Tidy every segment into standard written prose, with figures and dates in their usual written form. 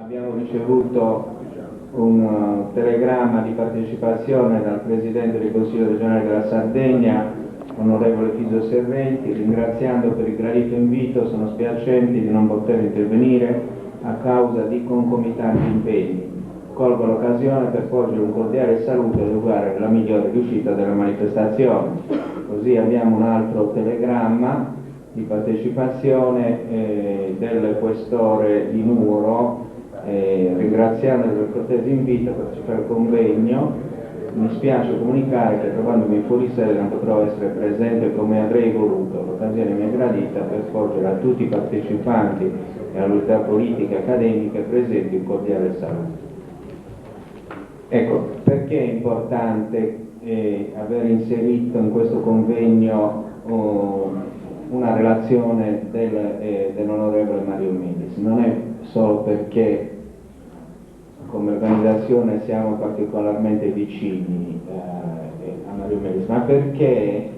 Abbiamo ricevuto un telegramma di partecipazione dal Presidente del Consiglio regionale della Sardegna, onorevole Fiso Serventi, ringraziando per il gradito invito. Sono spiacenti di non poter intervenire a causa di concomitanti impegni. Colgo l'occasione per porgere un cordiale saluto e augurare la migliore riuscita della manifestazione. Così abbiamo un altro telegramma di partecipazione del Questore di Nuoro, ringraziando per il cortese invito a partecipare al convegno. Mi spiace comunicare che, trovandomi fuori sede, non potrò essere presente come avrei voluto. L'occasione mi è gradita per porgere a tutti i partecipanti e alle autorità politiche e accademiche presenti un cordiale saluto. Ecco, perché è importante aver inserito in questo convegno una relazione dell'onorevole Mario Melis? Non è solo perché come organizzazione siamo particolarmente vicini a Mario Melis, ma perché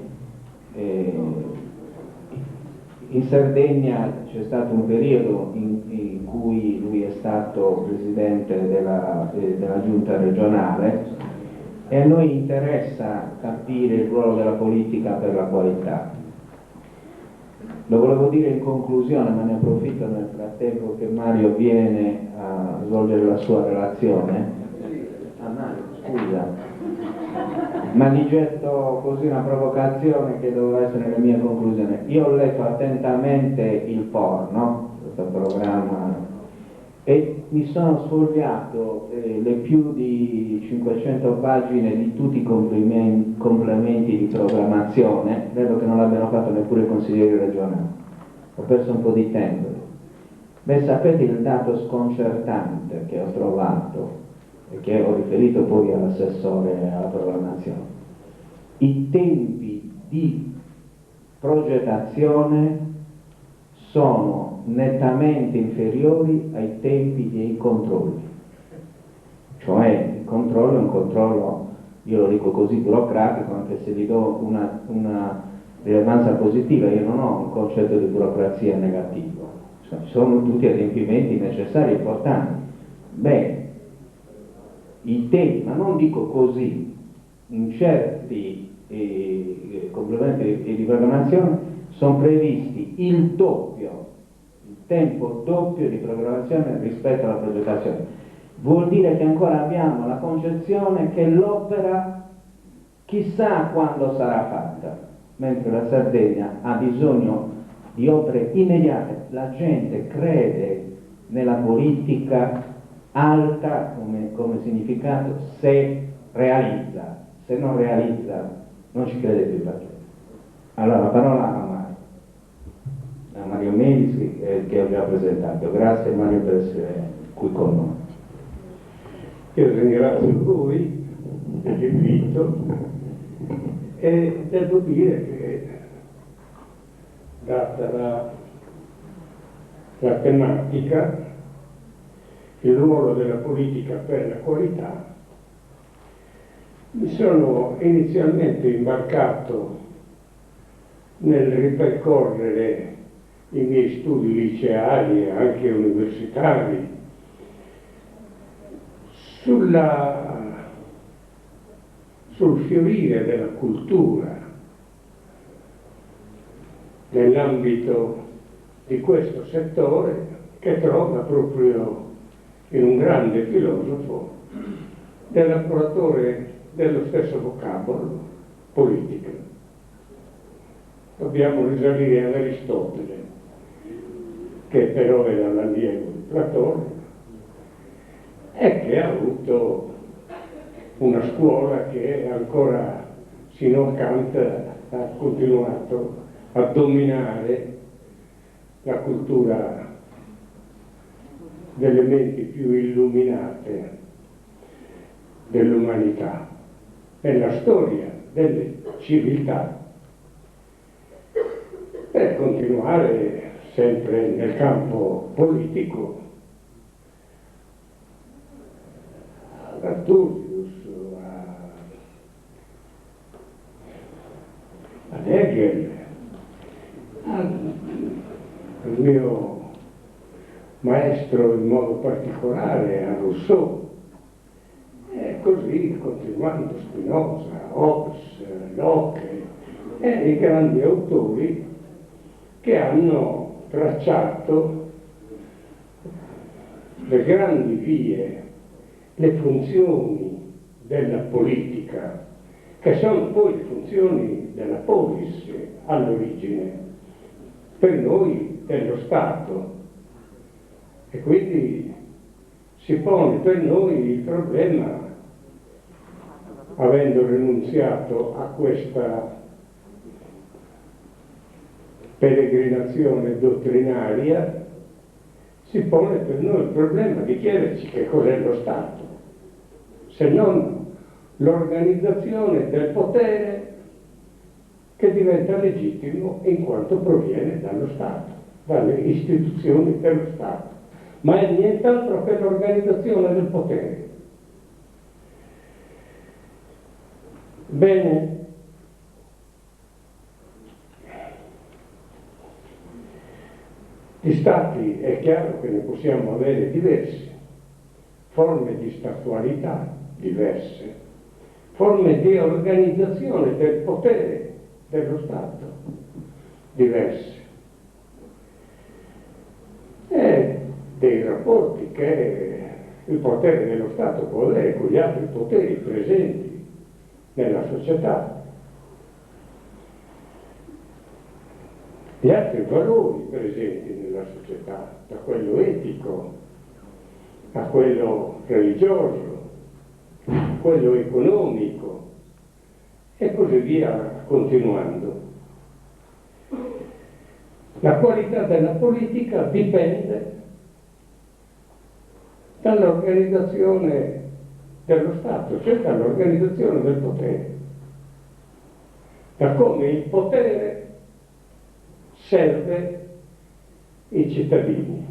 in Sardegna c'è stato un periodo in cui lui è stato presidente della giunta regionale e a noi interessa capire il ruolo della politica per la qualità. Lo volevo dire in conclusione, ma ne approfitto nel frattempo che Mario viene a svolgere la sua relazione. Mario, scusa, ma gli getto così una provocazione che doveva essere la mia conclusione. Io ho letto attentamente il porno, questo programma, e mi sono sfogliato le più di 500 pagine di tutti i complementi di programmazione. Vedo che non l'abbiano fatto neppure i consiglieri regionali, ho perso un po' di tempo. Beh, sapete il dato sconcertante che ho trovato e che ho riferito poi all'assessore alla programmazione: i tempi di progettazione sono nettamente inferiori ai tempi dei controlli. Cioè il controllo è un controllo, io lo dico così, burocratico, anche se gli do una rilevanza positiva. Io non ho un concetto di burocrazia negativo, cioè, sono tutti adempimenti necessari e importanti. Beh, i tempi, ma non dico così, in certi complementi di programmazione sono previsti il doppio, il tempo doppio di programmazione rispetto alla progettazione. Vuol dire che ancora abbiamo la concezione che l'opera chissà quando sarà fatta, mentre la Sardegna ha bisogno di opere immediate. La gente crede nella politica alta come significato se realizza, se non realizza non ci crede più la gente. Allora la parola a Mario Melis che ho già presentato. Grazie Mario per essere qui con noi. Io ringrazio voi dell'invito e devo dire che, data la tematica, il ruolo della politica per la qualità, mi sono inizialmente imbarcato nel ripercorrere i miei studi liceali e anche universitari sul fiorire della cultura nell'ambito di questo settore, che trova proprio in un grande filosofo l'elaboratore dello stesso vocabolo, politica. Dobbiamo risalire ad Aristotele, che però era l'allievo di Platone e che ha avuto una scuola che ancora sino a Kant ha continuato a dominare la cultura delle menti più illuminate dell'umanità nella storia delle civiltà. Per continuare sempre nel campo politico, ad Arturius, ad Hegel, al mio maestro maestro in modo particolare a Rousseau, e così continuando Spinoza, Hobbes, Locke e i grandi autori che hanno tracciato le grandi vie, le funzioni della politica, che sono poi le funzioni della polis all'origine, per noi dello Stato. E quindi si pone per noi il problema, avendo rinunziato a questa peregrinazione dottrinaria, si pone per noi il problema di chiederci che cos'è lo Stato, se non l'organizzazione del potere che diventa legittimo in quanto proviene dallo Stato, dalle istituzioni dello Stato, ma è nient'altro che l'organizzazione del potere. Bene, gli stati è chiaro che ne possiamo avere diversi, forme di statualità diverse, forme di organizzazione del potere dello Stato diverse, e dei rapporti che il potere dello Stato può avere con gli altri poteri presenti nella società, gli altri valori presenti nella società, da quello etico a quello religioso, a quello economico e così via continuando. La qualità della politica dipende dall'organizzazione dello Stato, cioè dall'organizzazione del potere, da come il potere serve i cittadini.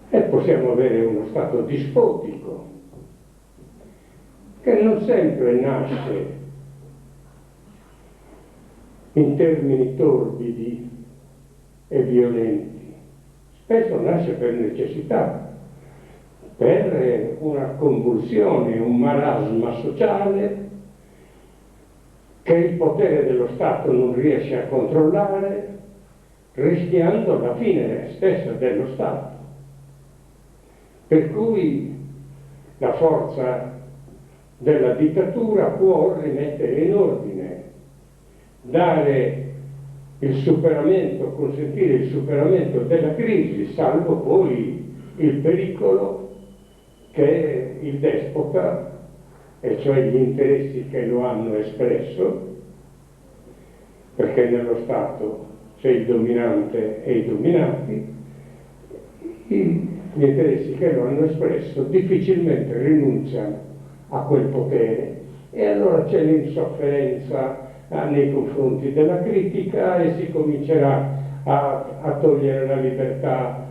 E possiamo avere uno Stato dispotico che non sempre nasce in termini torbidi e violenti, spesso nasce per necessità, per una convulsione, un marasma sociale che il potere dello Stato non riesce a controllare, rischiando la fine stessa dello Stato. Per cui la forza della dittatura può rimettere in ordine, dare il superamento, consentire il superamento della crisi, salvo poi il pericolo che il despota, e cioè gli interessi che lo hanno espresso, perché nello Stato c'è il dominante e i dominati, gli interessi che lo hanno espresso difficilmente rinunciano a quel potere, e allora c'è l'insofferenza nei confronti della critica e si comincerà a togliere la libertà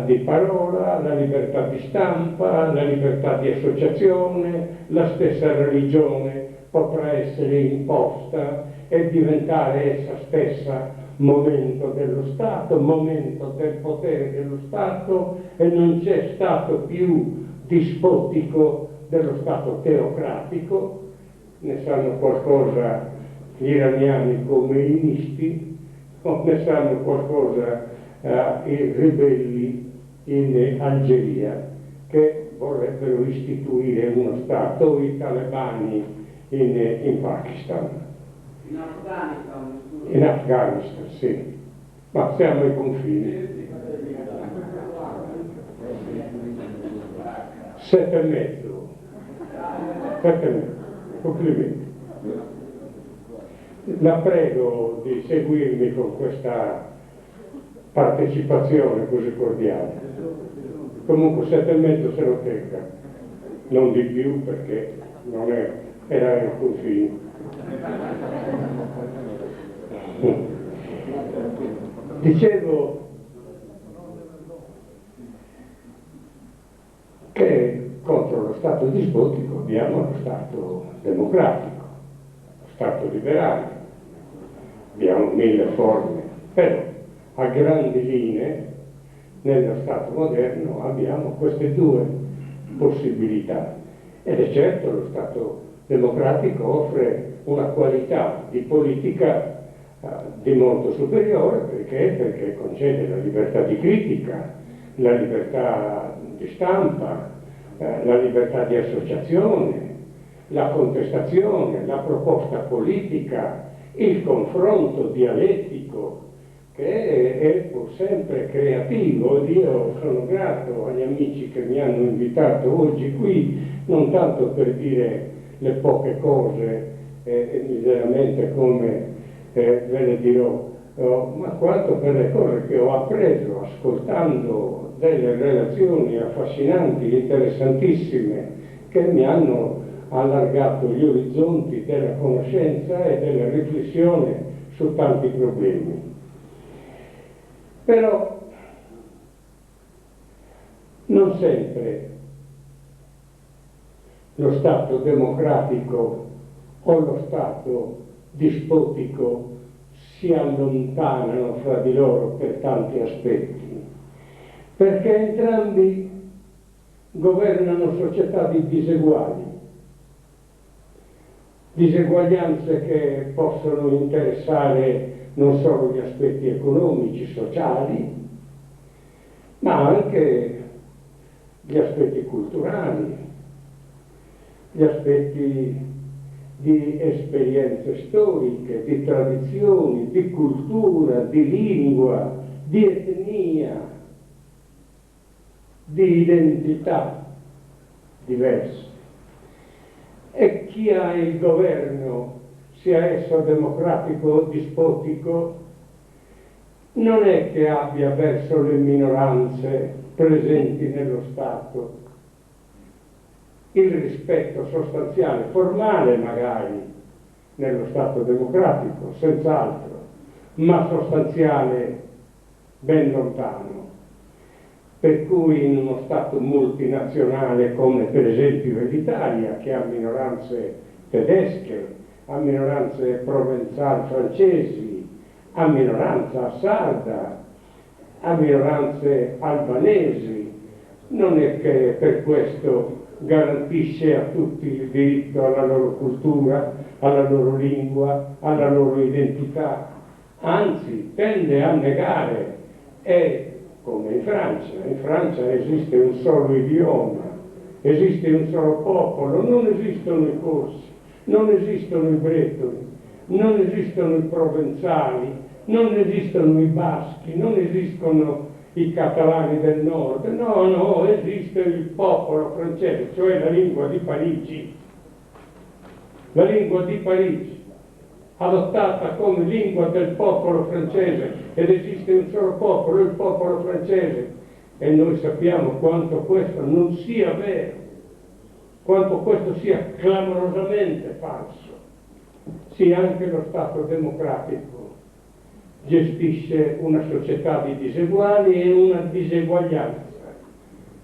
di parola, la libertà di stampa, la libertà di associazione, la stessa religione potrà essere imposta e diventare essa stessa momento dello Stato, momento del potere dello Stato, e non c'è Stato più dispotico dello Stato teocratico. Ne sanno qualcosa gli iraniani comunisti, ne sanno qualcosa i ribelli in Algeria che vorrebbero istituire uno Stato, o i talebani in Pakistan. In Afghanistan, sì, ma siamo ai confini. 7,5. 7,5. Complimenti. La prego di seguirmi con questa partecipazione così cordiale. Comunque 7,5 se lo tenga, non di più, perché non era ai confini. Dicevo che contro lo Stato dispotico abbiamo lo Stato democratico, lo Stato liberale, abbiamo 1000 forme, però a grandi linee nello Stato moderno abbiamo queste due possibilità. Ed è certo, lo Stato democratico offre una qualità di politica di molto superiore, perché concede la libertà di critica, la libertà di stampa, la libertà di associazione, la contestazione, la proposta politica, il confronto dialettico, che è pur sempre creativo. Ed io sono grato agli amici che mi hanno invitato oggi qui, non tanto per dire le poche cose miseramente come ve le dirò, ma quanto per le cose che ho appreso ascoltando delle relazioni affascinanti, interessantissime, che mi hanno allargato gli orizzonti della conoscenza e della riflessione su tanti problemi. Però non sempre lo Stato democratico o lo Stato dispotico si allontanano fra di loro per tanti aspetti, perché entrambi governano società di diseguaglianze che possono interessare non solo gli aspetti economici, sociali, ma anche gli aspetti culturali, gli aspetti di esperienze storiche, di tradizioni, di cultura, di lingua, di etnia, di identità diverse. E chi ha il governo, sia esso democratico o dispotico, non è che abbia verso le minoranze presenti nello Stato il rispetto sostanziale, formale magari, nello Stato democratico, senz'altro, ma sostanziale ben lontano. Per cui in uno Stato multinazionale come per esempio l'Italia, che ha minoranze tedesche, ha minoranze provenzali francesi, ha minoranza sarda, ha minoranze albanesi, non è che per questo garantisce a tutti il diritto alla loro cultura, alla loro lingua, alla loro identità, anzi tende a negare. E come in Francia esiste un solo idioma, esiste un solo popolo, non esistono i corsi, non esistono i bretoni, non esistono i provenzali, non esistono i baschi, non esistono i catalani del nord, no, esiste il popolo francese, cioè la lingua di Parigi, adottata come lingua del popolo francese, ed esiste un solo popolo, il popolo francese, e noi sappiamo quanto questo non sia vero, quanto questo sia clamorosamente falso. Sì, anche lo Stato democratico gestisce una società di diseguali e una diseguaglianza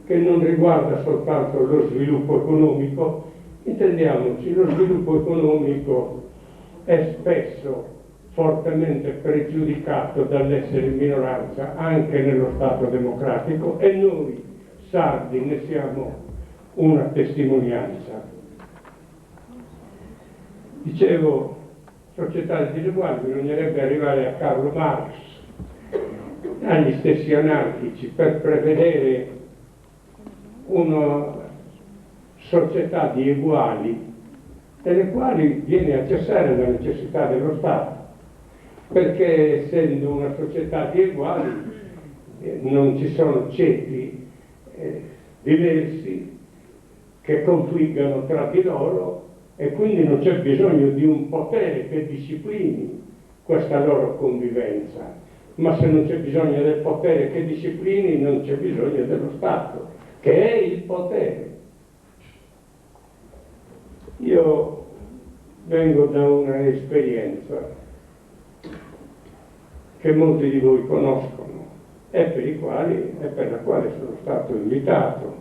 che non riguarda soltanto lo sviluppo economico. Intendiamoci, lo sviluppo economico è spesso fortemente pregiudicato dall'essere in minoranza anche nello Stato democratico, e noi sardi ne siamo una testimonianza. Dicevo, società diseguali, bisognerebbe arrivare a Karl Marx, agli stessi anarchici, per prevedere una società di eguali, nelle quali viene a cessare la necessità dello Stato, perché essendo una società di eguali non ci sono ceti diversi che confliggano tra di loro, e quindi non c'è bisogno di un potere che disciplini questa loro convivenza. Ma se non c'è bisogno del potere che disciplini, non c'è bisogno dello Stato, che è il potere. Io vengo da una esperienza che molti di voi conoscono e per la quale sono stato invitato,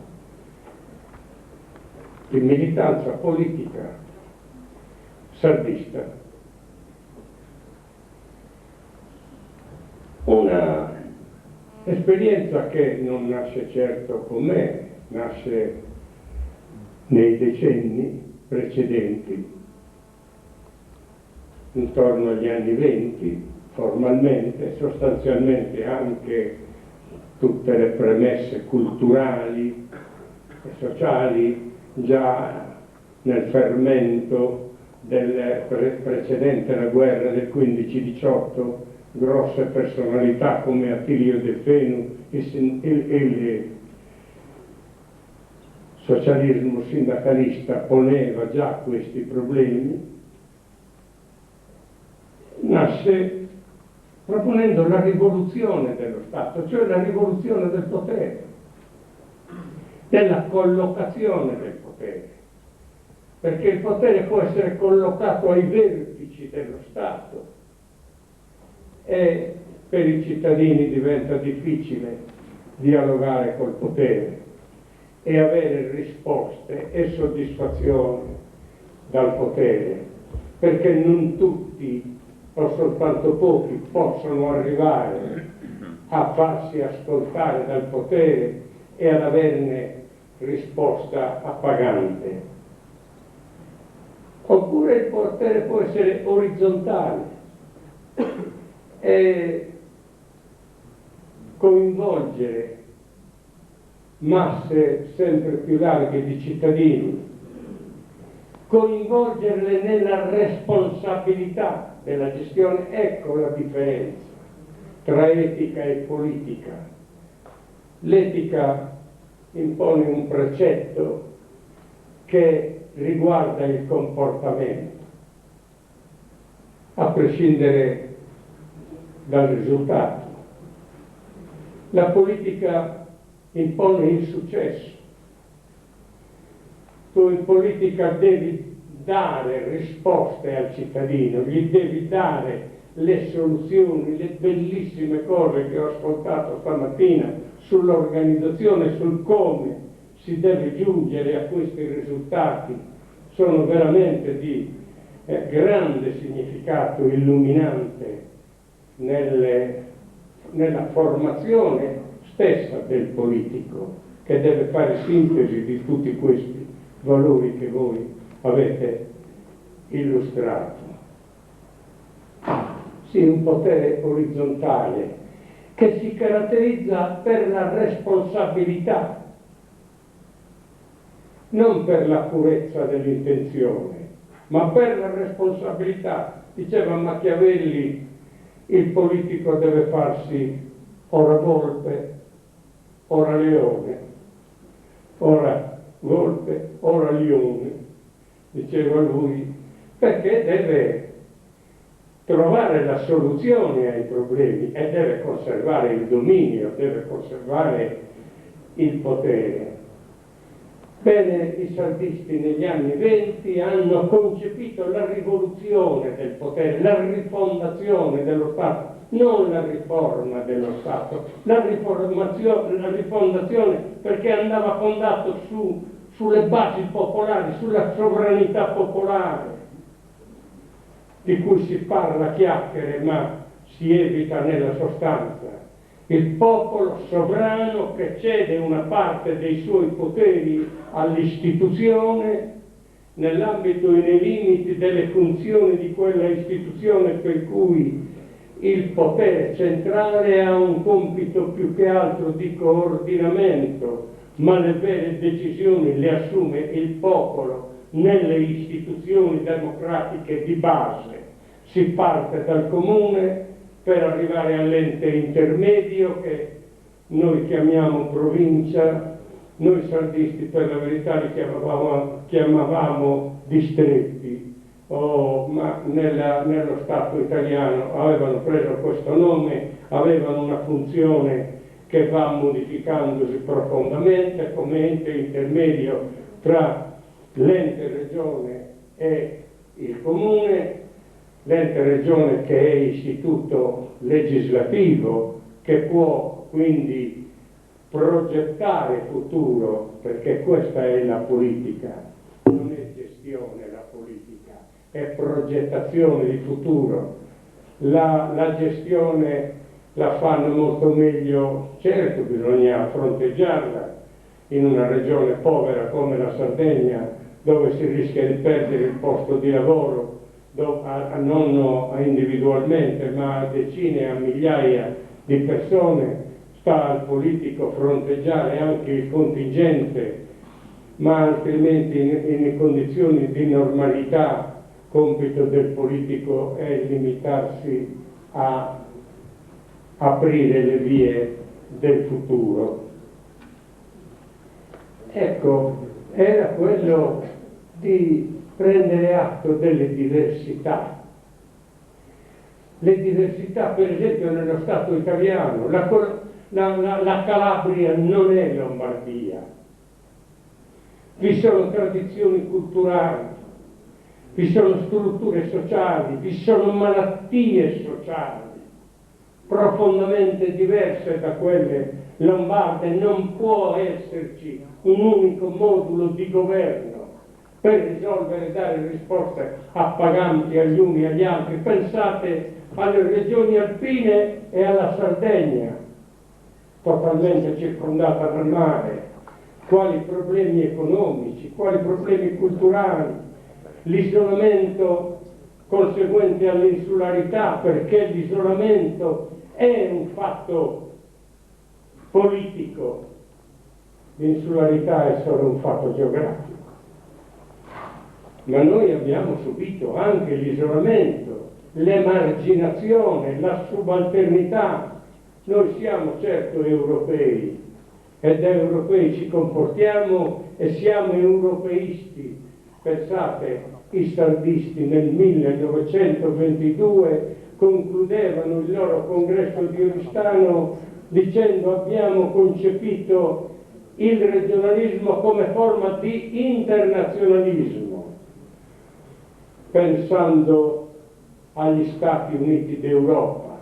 di militanza politica sardista. Esperienza che non nasce certo con me, nasce nei decenni precedenti, intorno agli anni '20, formalmente, sostanzialmente anche tutte le premesse culturali e sociali già nel fermento del precedente la guerra del 15-18, grosse personalità come Attilio De Fenu e il socialismo sindacalista poneva già questi problemi. Nasce proponendo la rivoluzione dello Stato, cioè la rivoluzione del potere, della collocazione del potere, perché il potere può essere collocato ai vertici dello Stato e per i cittadini diventa difficile dialogare col potere e avere risposte e soddisfazione dal potere, perché non tutti o soltanto pochi possono arrivare a farsi ascoltare dal potere e ad averne risposta appagante. Oppure il potere può essere orizzontale e coinvolgere masse sempre più larghe di cittadini, coinvolgerle nella responsabilità della gestione. Ecco la differenza tra etica e politica. L'etica impone un precetto che riguarda il comportamento, a prescindere dal risultato. La politica impone il successo. Tu in politica devi dare risposte al cittadino, gli devi dare le soluzioni, le bellissime cose che ho ascoltato stamattina sull'organizzazione, sul come si deve giungere a questi risultati, sono veramente di grande significato illuminante nella formazione stessa del politico, che deve fare sintesi di tutti questi valori che voi avete illustrato. Sì, un potere orizzontale che si caratterizza per la responsabilità, non per la purezza dell'intenzione, ma per la responsabilità. Diceva Machiavelli, il politico deve farsi ora volpe, ora leone, ora volpe, ora leone, diceva lui, perché deve trovare la soluzione ai problemi e deve conservare il dominio, deve conservare il potere. Bene, i saldisti negli anni '20 hanno concepito la rivoluzione del potere, la rifondazione dello Stato, non la riforma dello Stato, la rifondazione, perché andava fondato sulle basi popolari, sulla sovranità popolare, di cui si parla a chiacchiere ma si evita nella sostanza. Il popolo sovrano che cede una parte dei suoi poteri all'istituzione nell'ambito e nei limiti delle funzioni di quella istituzione, per cui il potere centrale ha un compito più che altro di coordinamento, ma le vere decisioni le assume il popolo nelle istituzioni democratiche di base. Si parte dal comune per arrivare all'ente intermedio che noi chiamiamo provincia, noi saldisti per la verità li chiamavamo distretti, ma nello Stato italiano avevano preso questo nome, avevano una funzione che va modificandosi profondamente come ente intermedio tra l'ente regione e il comune, l'ente regione che è istituto legislativo, che può quindi progettare futuro, perché questa è la politica, non è gestione la politica, è progettazione di futuro. La gestione la fanno molto meglio. Certo, bisogna fronteggiarla in una regione povera come la Sardegna, dove si rischia di perdere il posto di lavoro, non individualmente, ma a decine, a migliaia di persone. Sta al politico fronteggiare anche il contingente, ma altrimenti in condizioni di normalità compito del politico è limitarsi a aprire le vie del futuro. Ecco, era quello di prendere atto delle diversità. Le diversità, per esempio, nello Stato italiano, la Calabria non è Lombardia. Vi sono tradizioni culturali, vi sono strutture sociali, vi sono malattie sociali profondamente diverse da quelle lombarde. Non può esserci un unico modulo di governo per risolvere e dare risposte appaganti agli uni e agli altri. Pensate alle regioni alpine e alla Sardegna, totalmente circondata dal mare, quali problemi economici, quali problemi culturali, l'isolamento conseguente all'insularità, perché l'isolamento è un fatto politico, l'insularità è solo un fatto geografico. Ma noi abbiamo subito anche l'isolamento, l'emarginazione, la subalternità. Noi siamo certo europei, e da europei ci comportiamo e siamo europeisti. Pensate, i sardisti nel 1922 concludevano il loro congresso di Oristano dicendo: abbiamo concepito il regionalismo come forma di internazionalismo, pensando agli Stati Uniti d'Europa,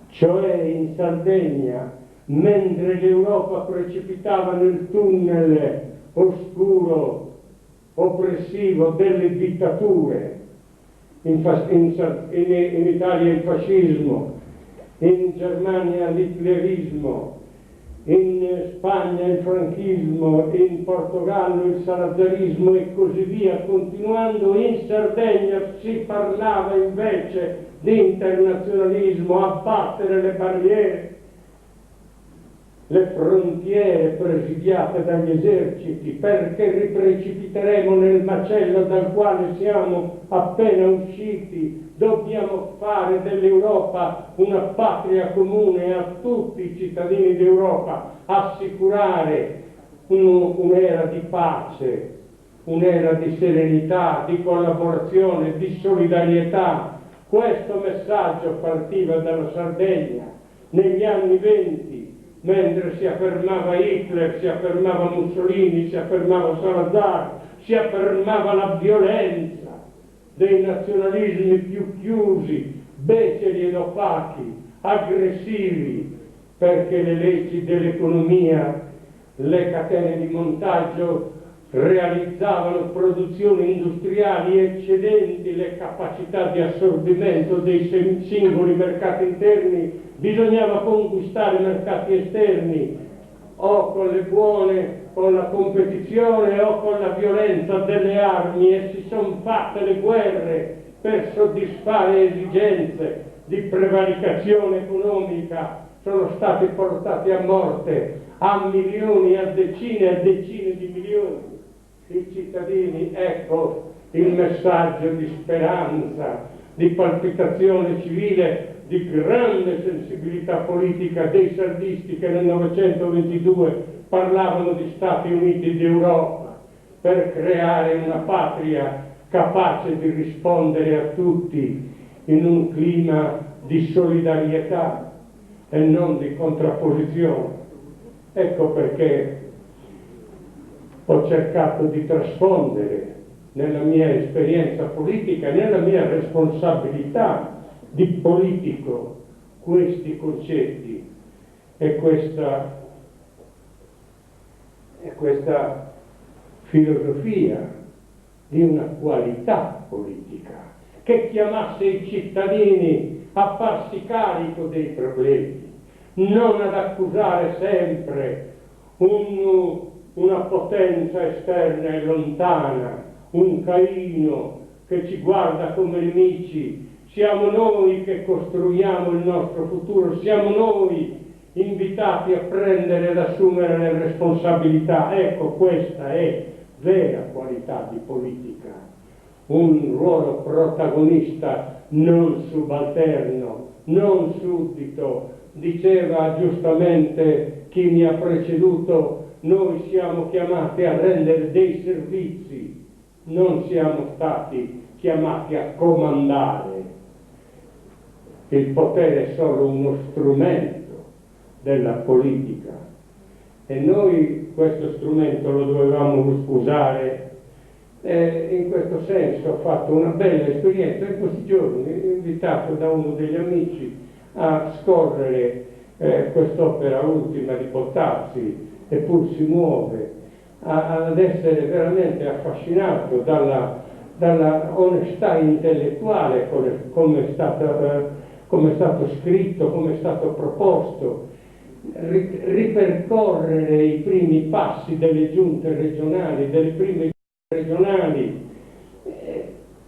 cioè in Sardegna, mentre l'Europa precipitava nel tunnel oscuro, oppressivo delle dittature, in Italia il fascismo, in Germania l'hitlerismo, in Spagna il franchismo, in Portogallo il salazzarismo e così via, continuando. In Sardegna si parlava invece di internazionalismo, abbattere le barriere, le frontiere presidiate dagli eserciti, perché riprecipiteremo nel macello dal quale siamo appena usciti. Dobbiamo fare dell'Europa una patria comune a tutti i cittadini d'Europa, assicurare un'era di pace, un'era di serenità, di collaborazione, di solidarietà. Questo messaggio partiva dalla Sardegna negli anni '20, mentre si affermava Hitler, si affermava Mussolini, si affermava Salazar, si affermava la violenza dei nazionalismi più chiusi, beceri ed opachi, aggressivi, perché le leggi dell'economia, le catene di montaggio realizzavano produzioni industriali eccedenti le capacità di assorbimento dei singoli mercati interni. Bisognava conquistare mercati esterni, o con la competizione o con la violenza delle armi, e si sono fatte le guerre per soddisfare esigenze di prevaricazione economica. Sono stati portati a morte a milioni, a decine di milioni i cittadini. Ecco il messaggio di speranza, di palpitazione civile, di grande sensibilità politica dei sardisti che nel 1922 parlavano di Stati Uniti d'Europa per creare una patria capace di rispondere a tutti in un clima di solidarietà e non di contrapposizione. Ecco perché ho cercato di trasfondere nella mia esperienza politica, nella mia responsabilità di politico, questi concetti e questa filosofia di una qualità politica che chiamasse i cittadini a farsi carico dei problemi, non ad accusare sempre una potenza esterna e lontana, un Caino che ci guarda come nemici. Siamo noi che costruiamo il nostro futuro, siamo noi invitati a prendere ed assumere le responsabilità. Ecco, questa è vera qualità di politica, un ruolo protagonista, non subalterno, non suddito. Diceva giustamente chi mi ha preceduto, noi siamo chiamati a rendere dei servizi, non siamo stati chiamati a comandare. Il potere è solo uno strumento della politica e noi questo strumento lo dovevamo usare. In questo senso ho fatto una bella esperienza in questi giorni, invitato da uno degli amici a scorrere quest'opera ultima di Bottazzi, Eppur si muove, ad essere veramente affascinato dalla onestà intellettuale, come è stato scritto, come è stato proposto, ripercorrere i primi passi delle giunte regionali, delle prime regionali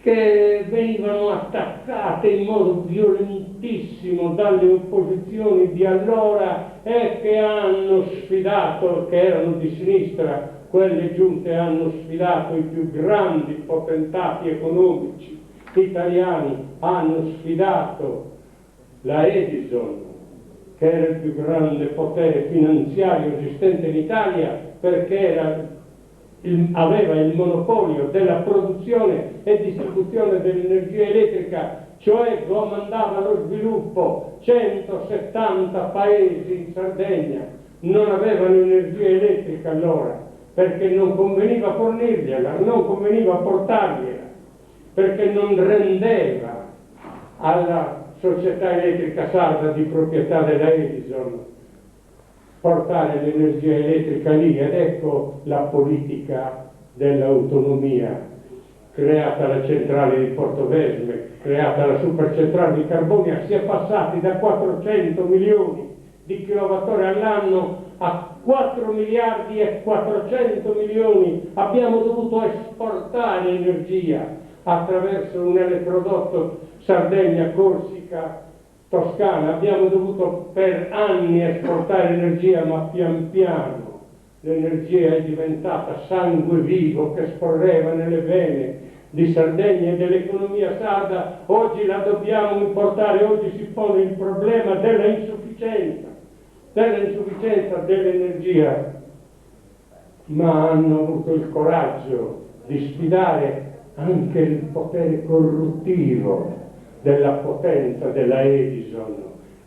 che venivano attaccate in modo violentissimo dalle opposizioni di allora e che hanno sfidato, che erano di sinistra, quelle giunte hanno sfidato i più grandi potentati economici italiani, hanno sfidato la Edison, che era il più grande potere finanziario esistente in Italia, perché aveva il monopolio della produzione e distribuzione dell'energia elettrica, cioè comandava lo sviluppo. 170 paesi in Sardegna non avevano energia elettrica allora, perché non conveniva fornirgliela, non conveniva portargliela, perché non rendeva alla società elettrica sarda di proprietà della Edison portare l'energia elettrica lì. Ed ecco la politica dell'autonomia, creata la centrale di Portovesme, creata la supercentrale di Carbonia. Si è passati da 400 milioni di kilowattora all'anno a 4 miliardi e 400 milioni. Abbiamo dovuto esportare energia attraverso un elettrodotto Sardegna-Corsica-Toscana. Abbiamo dovuto per anni esportare energia, ma pian piano l'energia è diventata sangue vivo che scorreva nelle vene di Sardegna e dell'economia sarda. Oggi la dobbiamo importare, oggi si pone il problema dell'insufficienza dell'energia, ma hanno avuto il coraggio di sfidare anche il potere corruttivo della potenza della Edison,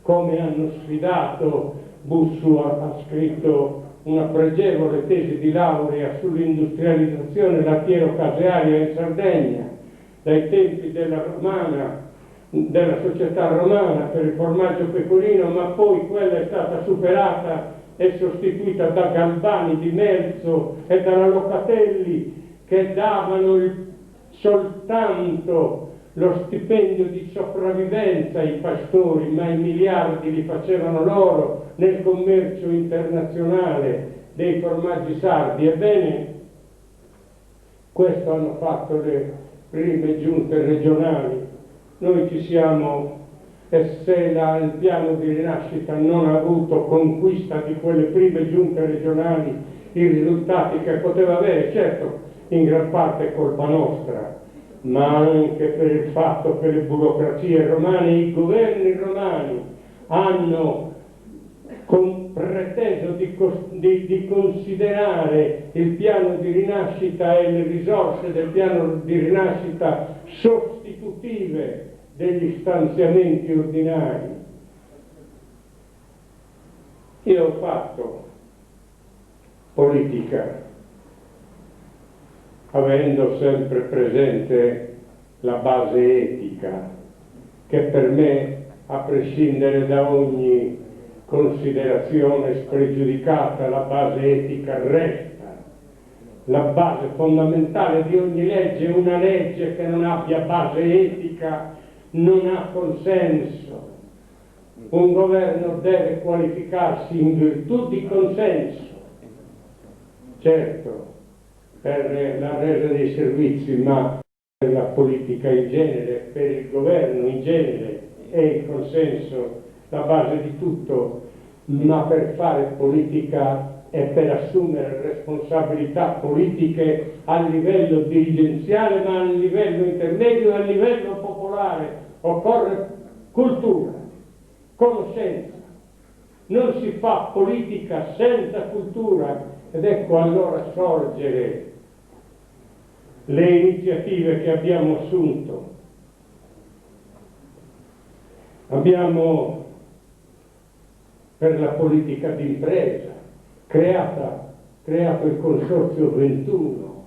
come hanno sfidato. Bussu ha scritto una pregevole tesi di laurea sull'industrializzazione lattiero-casearia in Sardegna, dai tempi della società romana per il formaggio pecorino, ma poi quella è stata superata e sostituita da Galbani di Melzo e dalla Locatelli, che davano soltanto lo stipendio di sopravvivenza ai pastori, ma i miliardi li facevano loro nel commercio internazionale dei formaggi sardi. Ebbene, questo hanno fatto le prime giunte regionali. Noi ci siamo, e se il piano di rinascita non ha avuto conquista di quelle prime giunte regionali i risultati che poteva avere, certo in gran parte è colpa nostra, ma anche per il fatto che le burocrazie romane, i governi romani hanno preteso di considerare il piano di rinascita e le risorse del piano di rinascita sostitutive degli stanziamenti ordinari. Io ho fatto politica avendo sempre presente la base etica, che per me, a prescindere da ogni considerazione spregiudicata, la base etica resta la base fondamentale di ogni legge. Una legge che non abbia base etica non ha consenso. Un governo deve qualificarsi in virtù di consenso. Certo, per la resa dei servizi, ma per la politica in genere, per il governo in genere, è il consenso la base di tutto, ma per fare politica e per assumere responsabilità politiche a livello dirigenziale, ma a livello intermedio e a livello popolare, occorre cultura, conoscenza. Non si fa politica senza cultura, ed ecco allora sorgere le iniziative che abbiamo assunto. Abbiamo per la politica d'impresa creato il Consorzio 21,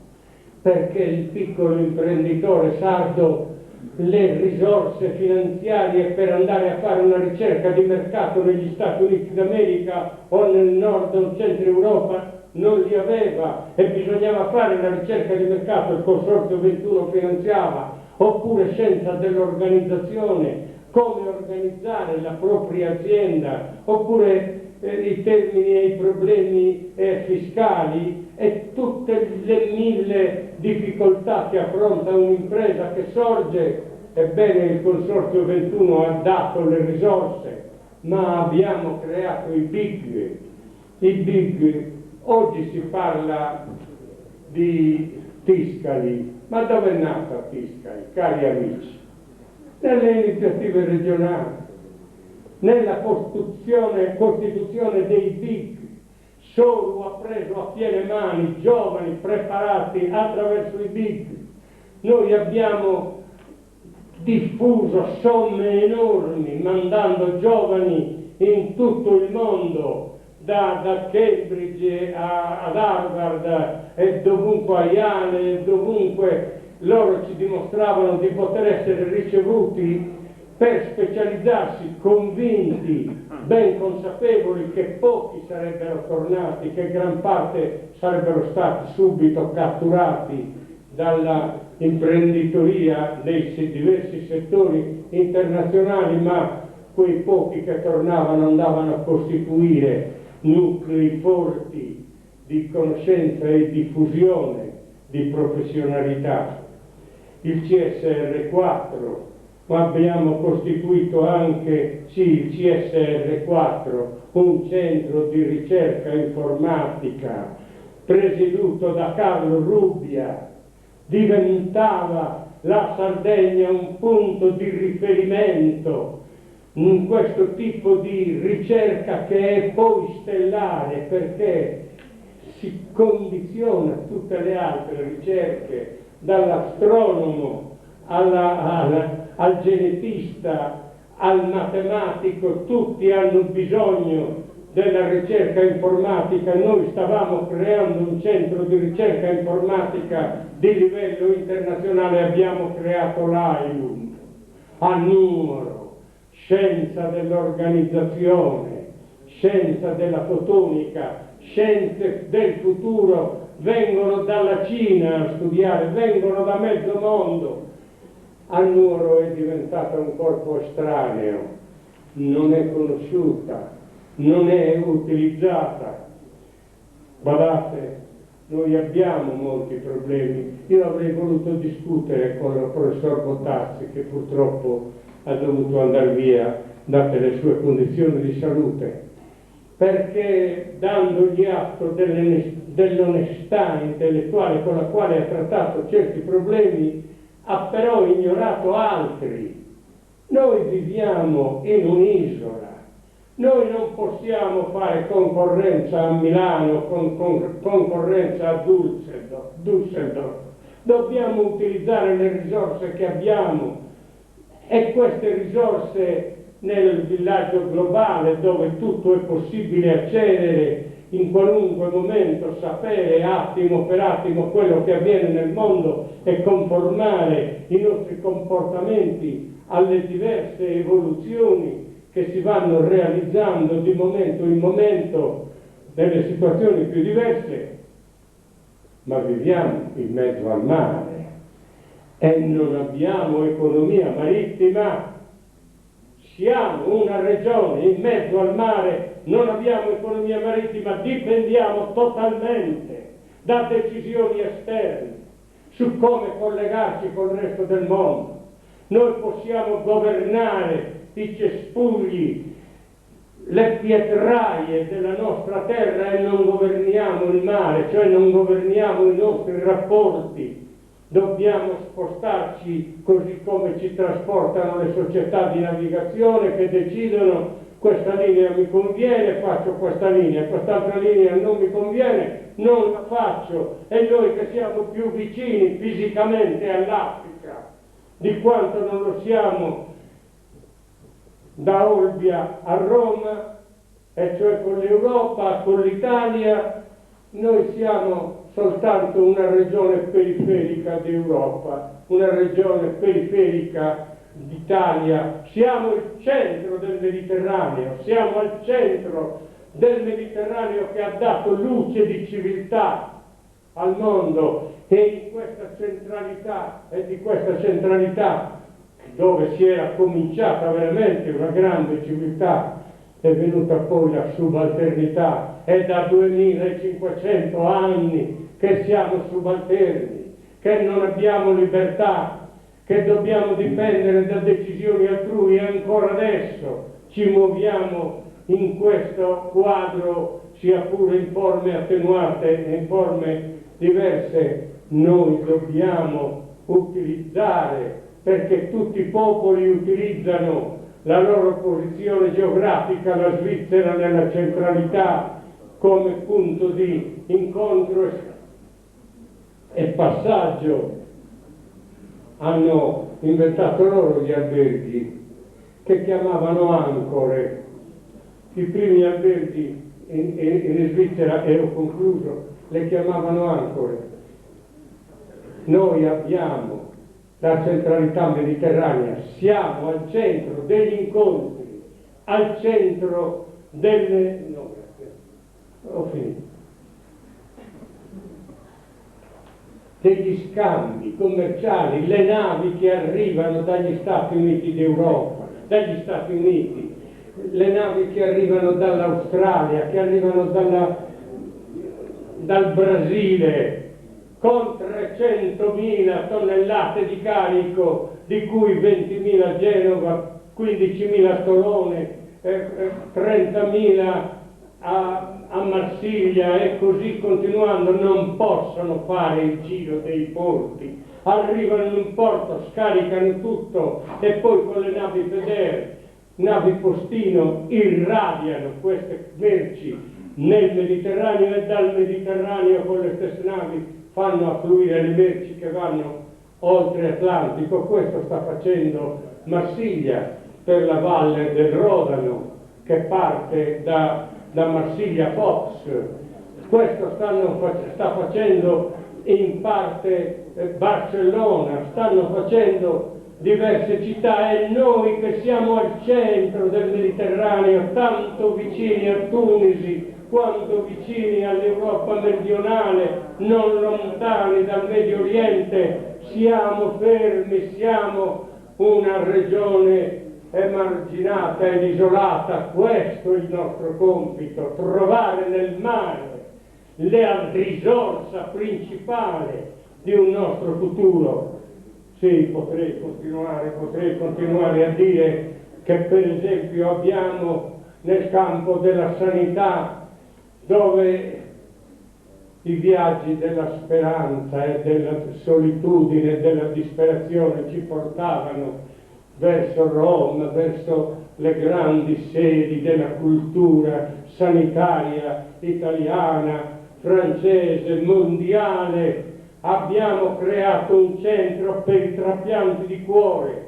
perché il piccolo imprenditore sardo le risorse finanziarie per andare a fare una ricerca di mercato negli Stati Uniti d'America o nel nord o centro Europa non li aveva e bisognava fare la ricerca di mercato, il Consorzio 21 finanziava, oppure scienza dell'organizzazione, come organizzare la propria azienda, oppure i termini e i problemi fiscali e tutte le mille difficoltà che affronta un'impresa che sorge. Ebbene, il Consorzio 21 ha dato le risorse, ma abbiamo creato i big. Oggi si parla di Tiscali, ma dove è nata Tiscali, cari amici? Nelle iniziative regionali, nella costituzione dei big. Solo ha preso a piene mani giovani preparati attraverso i big. Noi abbiamo diffuso somme enormi mandando giovani in tutto il mondo, da Cambridge ad Harvard e dovunque a Yale, dovunque loro ci dimostravano di poter essere ricevuti per specializzarsi, convinti, ben consapevoli che pochi sarebbero tornati, che gran parte sarebbero stati subito catturati dalla imprenditoria nei diversi settori internazionali, ma quei pochi che tornavano andavano a costituire nuclei forti di conoscenza e diffusione di professionalità. Il CSR 4, ma abbiamo costituito anche, il CSR 4, un centro di ricerca informatica presieduto da Carlo Rubbia. Diventava la Sardegna un punto di riferimento in questo tipo di ricerca che è poi stellare, perché si condiziona tutte le altre ricerche, dall'astronomo al genetista, al matematico, tutti hanno bisogno della ricerca informatica. Noi stavamo creando un centro di ricerca informatica di livello internazionale, abbiamo creato l'AIUM a Nuoro, scienza dell'organizzazione, scienza della fotonica, scienze del futuro, vengono dalla Cina a studiare, vengono da mezzo mondo. A Nuoro è diventata un corpo estraneo, non è conosciuta, non è utilizzata. Guardate, noi abbiamo molti problemi. Io avrei voluto discutere con il professor Bottazzi, che purtroppo ha dovuto andare via date le sue condizioni di salute, perché dandogli atto dell'onestà intellettuale con la quale ha trattato certi problemi, ha però ignorato altri. Noi viviamo in un'isola, noi non possiamo fare concorrenza a Milano, concorrenza a Düsseldorf, dobbiamo utilizzare le risorse che abbiamo. E queste risorse nel villaggio globale, dove tutto è possibile accedere in qualunque momento, sapere attimo per attimo quello che avviene nel mondo e conformare i nostri comportamenti alle diverse evoluzioni che si vanno realizzando di momento in momento nelle situazioni più diverse, ma viviamo in mezzo al mare. e non abbiamo economia marittima. Siamo una regione in mezzo al mare, non abbiamo economia marittima, dipendiamo totalmente da decisioni esterne su come collegarci col resto del mondo. Noi possiamo governare i cespugli, le pietraie della nostra terra e non governiamo il mare, cioè non governiamo i nostri rapporti. Dobbiamo spostarci così come ci trasportano le società di navigazione che decidono: questa linea mi conviene, faccio questa linea, quest'altra linea non mi conviene, non la faccio. E noi che siamo più vicini fisicamente all'Africa di quanto non lo siamo da Olbia a Roma, e cioè con l'Europa, con l'Italia, noi siamo soltanto una regione periferica d'Europa, una regione periferica d'Italia. Siamo il centro del Mediterraneo, siamo al centro del Mediterraneo che ha dato luce di civiltà al mondo, e in questa centralità, e di questa centralità dove si era cominciata veramente una grande civiltà, è venuta poi la subalternità. È da 2500 anni che siamo subalterni, che non abbiamo libertà, che dobbiamo dipendere da decisioni altrui, e ancora adesso ci muoviamo in questo quadro, sia pure in forme attenuate e in forme diverse. Noi dobbiamo utilizzare, perché tutti i popoli utilizzano la loro posizione geografica, la Svizzera nella centralità, come punto di incontro e passaggio. Hanno inventato loro gli alberghi che chiamavano ancore. I primi alberghi in Svizzera, e ho concluso, le chiamavano ancore. Noi abbiamo la centralità mediterranea, siamo al centro degli incontri, al centro delle... No, ho finito. Degli scambi commerciali, le navi che arrivano dagli Stati Uniti d'Europa, dagli Stati Uniti, le navi che arrivano dall'Australia, che arrivano dal Brasile, con 300.000 tonnellate di carico, di cui 20.000 a Genova, 15.000 a Tolone, 30.000 a Marsiglia, e così continuando. Non possono fare il giro dei porti, arrivano in un porto, scaricano tutto e poi con le navi Feder, navi postino, irradiano queste merci nel Mediterraneo, e dal Mediterraneo con le stesse navi fanno affluire le merci che vanno oltre Atlantico. Questo sta facendo Marsiglia per la valle del Rodano, che parte da Marsiglia Fox. Questo sta facendo in parte Barcellona, stanno facendo diverse città, e noi che siamo al centro del Mediterraneo, tanto vicini a Tunisi quanto vicini all'Europa meridionale, non lontani dal Medio Oriente, siamo fermi, siamo una regione emarginata ed isolata. Questo è il nostro compito: trovare nel mare la risorsa principale di un nostro futuro. Sì, potrei continuare a dire che per esempio abbiamo nel campo della sanità, dove i viaggi della speranza e della solitudine e della disperazione ci portavano verso Roma, verso le grandi sedi della cultura sanitaria italiana, francese, mondiale. Abbiamo creato un centro per i trapianti di cuore,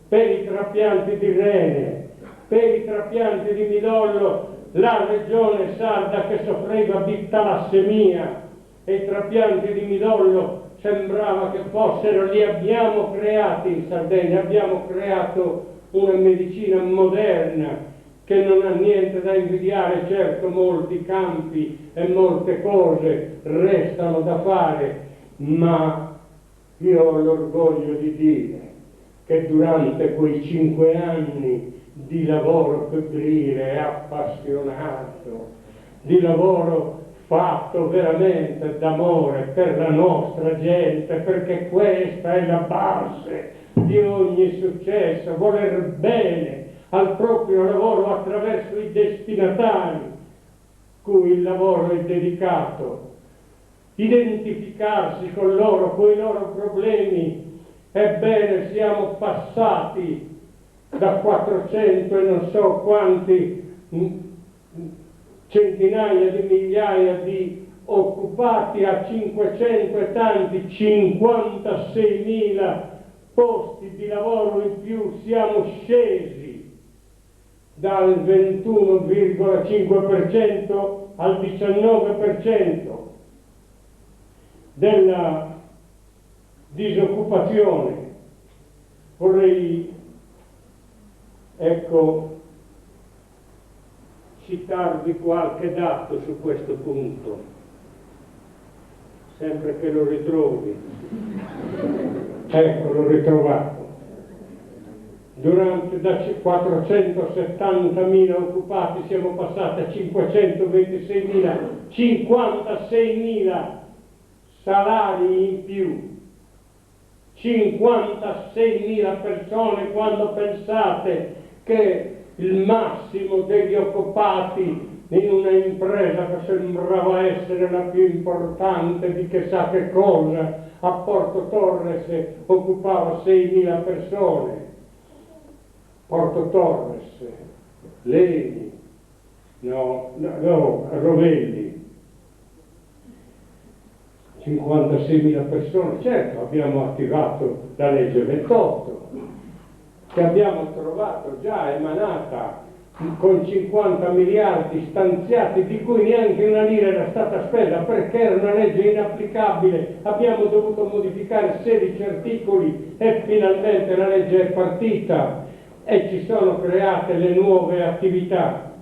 per i trapianti di rene, per i trapianti di midollo. La regione sarda che soffriva di talassemia e i trapianti di midollo sembrava che fossero, li abbiamo creati in Sardegna. Abbiamo creato una medicina moderna che non ha niente da invidiare. Certo, molti campi e molte cose restano da fare, ma Io ho l'orgoglio di dire che durante quei 5 anni di lavoro febbrile e appassionato, di lavoro fatto veramente d'amore per la nostra gente, perché questa è la base di ogni successo, voler bene al proprio lavoro attraverso i destinatari cui il lavoro è dedicato, identificarsi con loro, con i loro problemi. Ebbene, siamo passati da 400 e non so quanti centinaia di migliaia di occupati a 500 e tanti, 56.000 posti di lavoro in più. Siamo scesi dal 21,5% al 19% della disoccupazione. Vorrei, citarvi qualche dato su questo punto, sempre che lo ritrovi. Ecco, l'ho ritrovato. Da 470.000 occupati siamo passati a 526.000, 56.000 salari in più, 56.000 persone, quando pensate che il massimo degli occupati in una impresa che sembrava essere la più importante di che sa che cosa, a Porto Torres occupava 6.000 persone. Porto Torres, Leni, Rovelli, 56.000 persone. Certo, abbiamo attivato la legge 28, che abbiamo trovato già emanata con 50 miliardi stanziati, di cui neanche una lira era stata spesa perché era una legge inapplicabile. Abbiamo dovuto modificare 16 articoli e finalmente la legge è partita e ci sono create le nuove attività.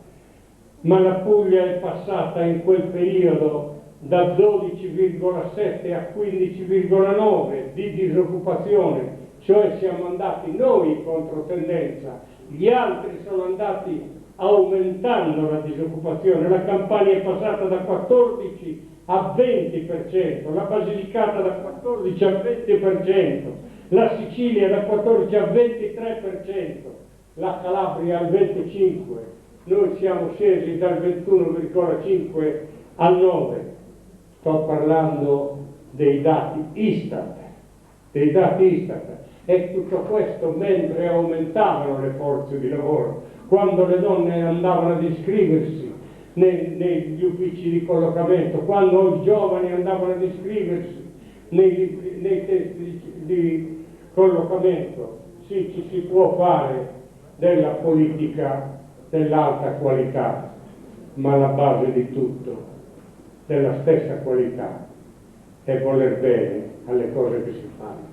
Ma la Puglia è passata in quel periodo da 12,7 a 15,9 di disoccupazione, cioè siamo andati noi in controtendenza, gli altri sono andati aumentando la disoccupazione. La Campania è passata da 14 a 20%, la Basilicata da 14 a 20%, la Sicilia da 14 a 23%, la Calabria al 25%, noi siamo scesi dal 21,5 al 9%. Sto parlando dei dati Istat, e tutto questo mentre aumentavano le forze di lavoro, quando le donne andavano ad iscriversi negli uffici di collocamento, quando i giovani andavano ad iscriversi nei testi di collocamento. Sì, ci si può fare della politica dell'alta qualità, ma la base di tutto, della stessa qualità, è voler bene alle cose che si fanno.